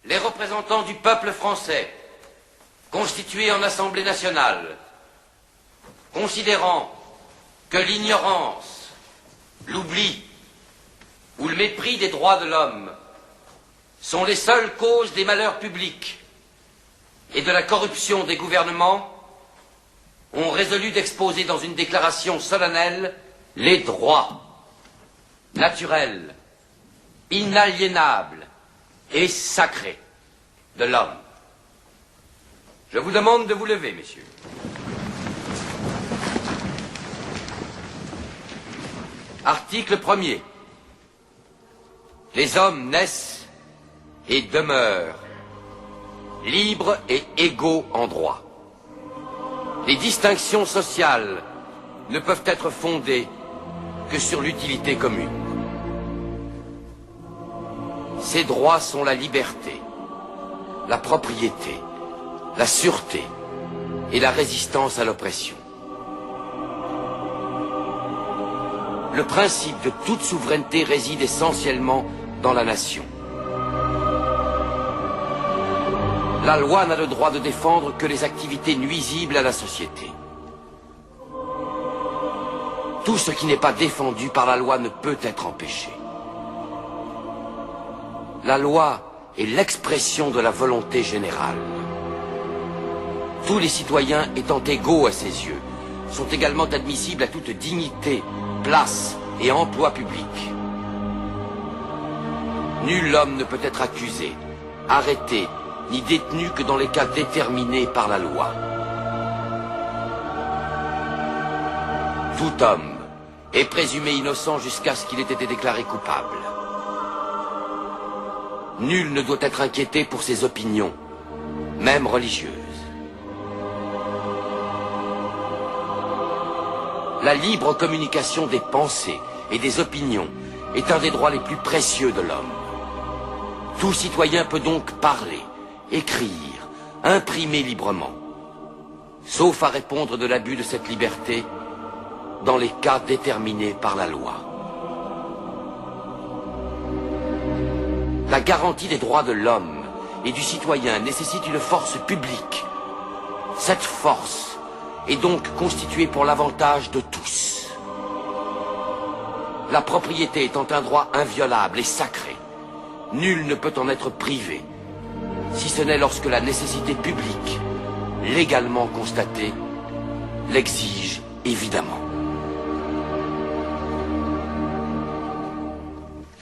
les représentants du peuple français, constitués en Assemblée nationale, considérant que l'ignorance, l'oubli ou le mépris des droits de l'homme sont les seules causes des malheurs publics et de la corruption des gouvernements, ont résolu d'exposer dans une déclaration solennelle les droits naturels, inaliénables et sacrés de l'homme. Je vous demande de vous lever, messieurs. Article 1er. Les hommes naissent et demeurent libres et égaux en droit. Les distinctions sociales ne peuvent être fondées que sur l'utilité commune. Ces droits sont la liberté, la propriété, la sûreté et la résistance à l'oppression. Le principe de toute souveraineté réside essentiellement dans la nation. La loi n'a le droit de défendre que les activités nuisibles à la société. Tout ce qui n'est pas défendu par la loi ne peut être empêché. La loi est l'expression de la volonté générale. Tous les citoyens étant égaux à ses yeux, sont également admissibles à toute dignité, place et emploi public. Nul homme ne peut être accusé, arrêté, ni détenu que dans les cas déterminés par la loi. Tout homme est présumé innocent jusqu'à ce qu'il ait été déclaré coupable. Nul ne doit être inquiété pour ses opinions, même religieuses. La libre communication des pensées et des opinions est un des droits les plus précieux de l'homme. Tout citoyen peut donc parler, écrire, imprimer librement, sauf à répondre de l'abus de cette liberté dans les cas déterminés par la loi. La garantie des droits de l'homme et du citoyen nécessite une force publique. Cette force est donc constituée pour l'avantage de tous. La propriété étant un droit inviolable et sacré, nul ne peut en être privé, si ce n'est lorsque la nécessité publique, légalement constatée, l'exige évidemment.